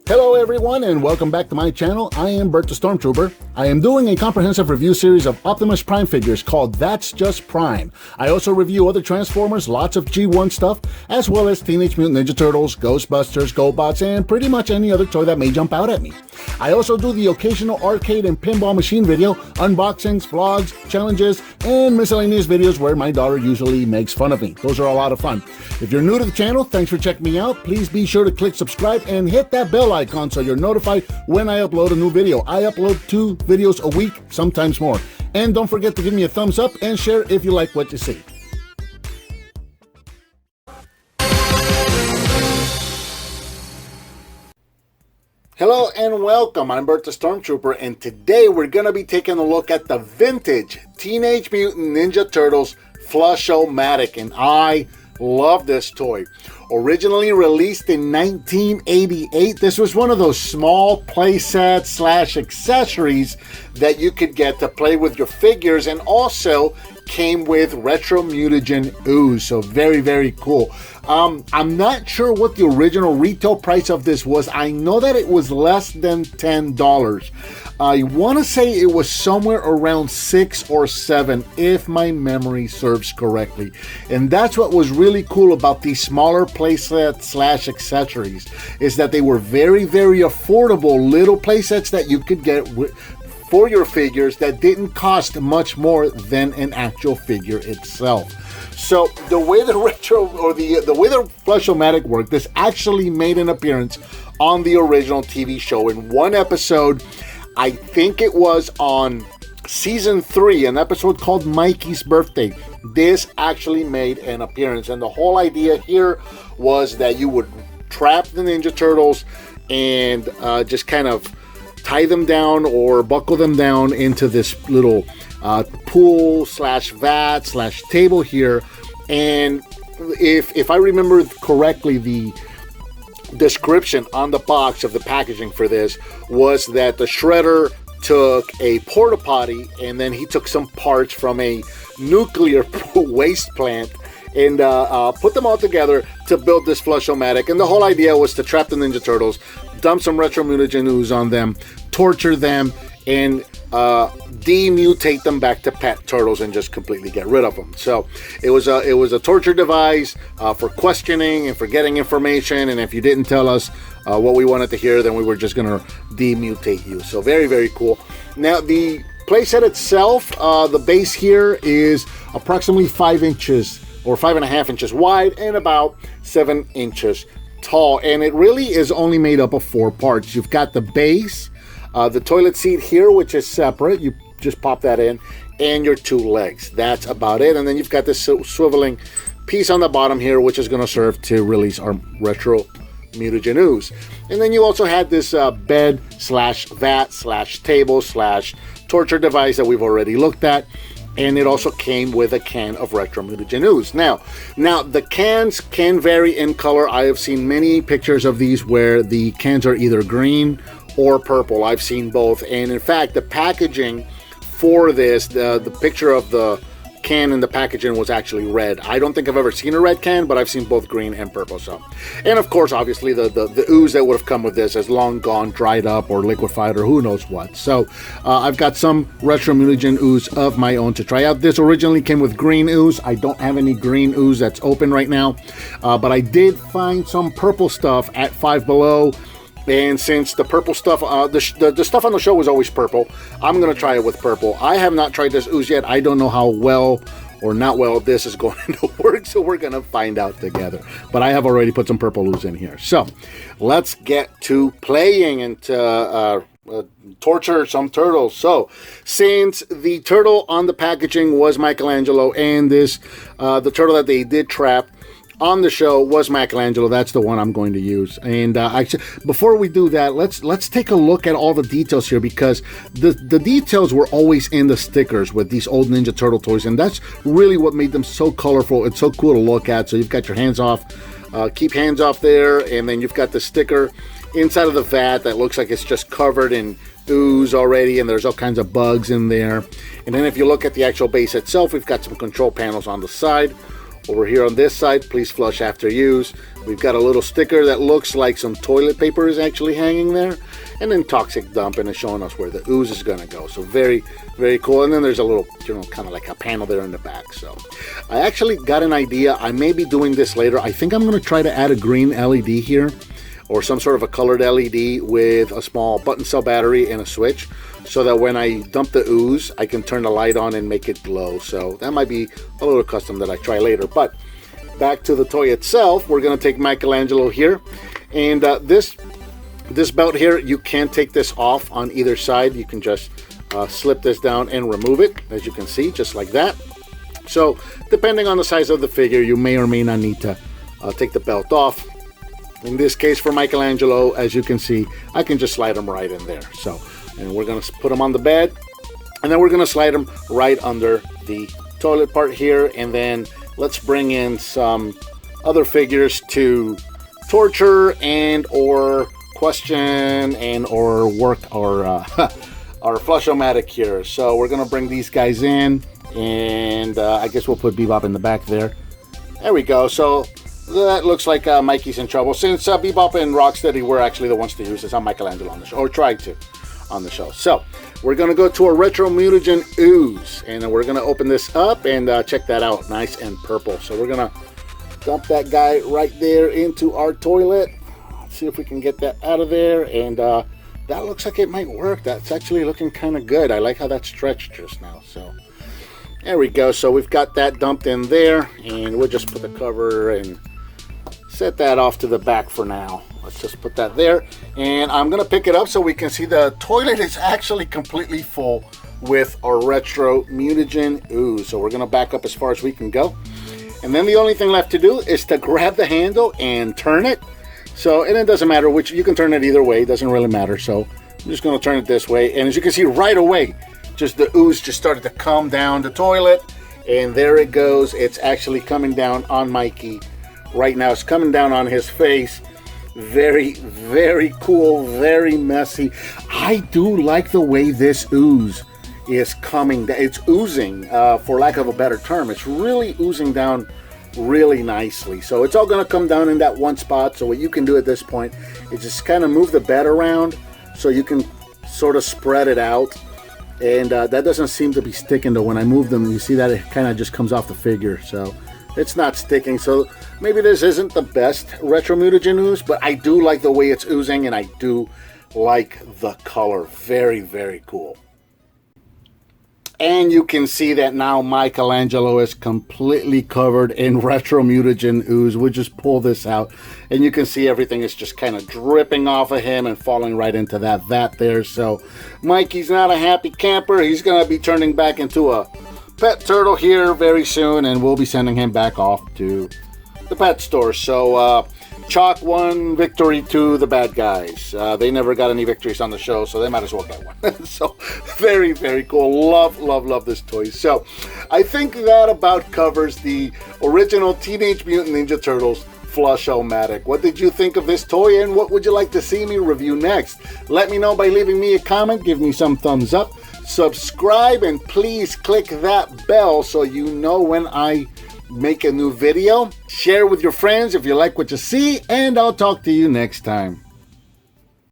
Hello everyone and welcome back to my channel. I am Bert the Stormtrooper. I am doing a comprehensive review series of Optimus Prime figures called That's Just Prime. I also review other Transformers, lots of G1 stuff, as well as Teenage Mutant Ninja Turtles, Ghostbusters, GoBots, and pretty much any other toy that may jump out at me. I also do the occasional arcade and pinball machine video, unboxings, vlogs, challenges, and miscellaneous videos where my daughter usually makes fun of me. Those are a lot of fun. If you're new to the channel, thanks for checking me out. Please be sure to click subscribe and hit that bell icon so you're notified when I upload a new video. I upload 2 videos a week, sometimes more. And don't forget to give me a thumbs up and share if you like what you see. Hello and welcome, I'm Bert the Stormtrooper, and today we're going to be taking a look at the vintage Teenage Mutant Ninja Turtles Flush-o-matic, and I love this toy. Originally released in 1988, this was one of those small playsets slash accessories that you could get to play with your figures, and also came with retro mutagen ooze, so very, very cool. I'm not sure what the original retail price of this was. I know that it was less than $10. I want to say it was somewhere around 6 or 7 if my memory serves correctly. And that's what was really cool about these smaller playsets slash accessories, is that they were very, very affordable little playsets that you could get for your figures that didn't cost much more than an actual figure itself. So the way the retro or the way the Flush-o-matic worked, this actually made an appearance on the original TV show in one episode. I think it was on season 3, an episode called Mikey's Birthday. This actually made an appearance, and the whole idea here was that you would trap the Ninja Turtles and just kind of tie them down or buckle them down into this little pool slash vat slash table here. And if I remember correctly, the description on the box of the packaging for this was that the shredder took a porta potty and then he took some parts from a nuclear waste plant and put them all together to build this Flush-o-matic. And the whole idea was to trap the Ninja Turtles, dump some retro mutagen ooze on them, torture them, and demutate them back to pet turtles and just completely get rid of them. So it was a torture device for questioning and for getting information, and if you didn't tell us what we wanted to hear, then we were just gonna demutate you. So very, very cool. Now the playset itself, the base here is approximately 5 inches or 5.5 inches wide and about 7 inches tall, and it really is only made up of 4 parts. You've got the base, the toilet seat here, which is separate. You just pop that in, and your 2 legs. That's about it. And then you've got this swiveling piece on the bottom here, which is going to serve to release our retro mutagen ooze. And then you also had this bed slash vat slash table slash torture device that we've already looked at. And it also came with a can of retro mutagen ooze. Now the cans can vary in color. I have seen many pictures of these where the cans are either green or purple. I've seen both, and in fact the packaging for this, the picture of the can and the packaging was actually red. I don't think I've ever seen a red can, but I've seen both green and purple. So, and of course obviously the ooze that would have come with this is long gone, dried up, or liquefied, or who knows what. So I've got some retro mutagen ooze of my own to try out. This originally came with green ooze. I don't have any green ooze that's open right now, but I did find some purple stuff at Five Below. And since the purple stuff, the stuff on the show was always purple, I'm going to try it with purple. I have not tried this ooze yet. I don't know how well or not well this is going to work, so we're going to find out together. But I have already put some purple ooze in here. So let's get to playing and torture some turtles. So since the turtle on the packaging was Michelangelo, and this the turtle that they did trap on the show was Michelangelo, that's the one I'm going to use. And actually, before we do that, let's take a look at all the details here, because the details were always in the stickers with these old Ninja Turtle toys, and that's really what made them so colorful. It's so cool to look at. So you've got your hands off, keep hands off there, and then you've got the sticker inside of the vat that looks like it's just covered in ooze already, and there's all kinds of bugs in there. And then if you look at the actual base itself, we've got some control panels on the side. Over here on this side, please flush after use. We've got a little sticker that looks like some toilet paper is actually hanging there. And then toxic dump, and it's showing us where the ooze is going to go. So very, very cool. And then there's a little, kind of like a panel there in the back. So I actually got an idea. I may be doing this later. I think I'm going to try to add a green LED here, or some sort of a colored LED with a small button cell battery and a switch, so that when I dump the ooze, I can turn the light on and make it glow. So that might be a little custom that I try later. But back to the toy itself, we're going to take Michelangelo here. And this belt here, you can take this off on either side. You can just slip this down and remove it, as you can see, just like that. So depending on the size of the figure, you may or may not need to take the belt off. In this case, for Michelangelo, as you can see, I can just slide him right in there. So, and we're going to put him on the bed, and then we're going to slide him right under the toilet part here. And then let's bring in some other figures to torture and or question and or work our Flush-o-matic here. So we're going to bring these guys in, and I guess we'll put Bebop in the back there. There we go. So that looks like Mikey's in trouble, since Bebop and Rocksteady were actually the ones to use this on Michelangelo on the show, or tried to on the show. So we're going to go to a Retro Mutagen ooze, and we're going to open this up and check that out. Nice and purple. So we're going to dump that guy right there into our toilet. Let's see if we can get that out of there. And that looks like it might work. That's actually looking kind of good. I like how that stretched just now. So there we go. So we've got that dumped in there, and we'll just put the cover and set that off to the back for now. Let's just put that there, and I'm gonna pick it up so we can see the toilet is actually completely full with our Retro Mutagen ooze. So we're gonna back up as far as we can go, and then the only thing left to do is to grab the handle and turn it. So, and it doesn't matter which, you can turn it either way, it doesn't really matter. So I'm just gonna turn it this way, and as you can see right away, just the ooze just started to come down the toilet, and there it goes. It's actually coming down on Mikey right now. It's coming down on his face. Very, very cool, very messy. I do like the way this ooze is coming down. It's oozing, for lack of a better term. It's really oozing down really nicely. So it's all going to come down in that one spot. So what you can do at this point is just kind of move the bed around so you can sort of spread it out. And that doesn't seem to be sticking, though. When I move them, you see that it kind of just comes off the figure. So it's not sticking. So maybe this isn't the best Retro Mutagen ooze, but I do like the way it's oozing, and I do like the color. Very, very cool. And you can see that now Michelangelo is completely covered in Retro Mutagen ooze. We'll just pull this out, and you can see everything is just kind of dripping off of him and falling right into that vat there. So Mikey's not a happy camper. He's going to be turning back into a pet turtle here very soon, and we'll be sending him back off to the pet store. So chalk one victory to the bad guys. They never got any victories on the show, so they might as well get one. So very, very cool. Love, love, love this toy. So I think that about covers the original Teenage Mutant Ninja Turtles Flush-o-matic. What did you think of this toy, and what would you like to see me review next? Let me know by leaving me a comment. Give me some thumbs up. Subscribe, and please click that bell so you know when I make a new video. Share with your friends if you like what you see, and I'll talk to you next time.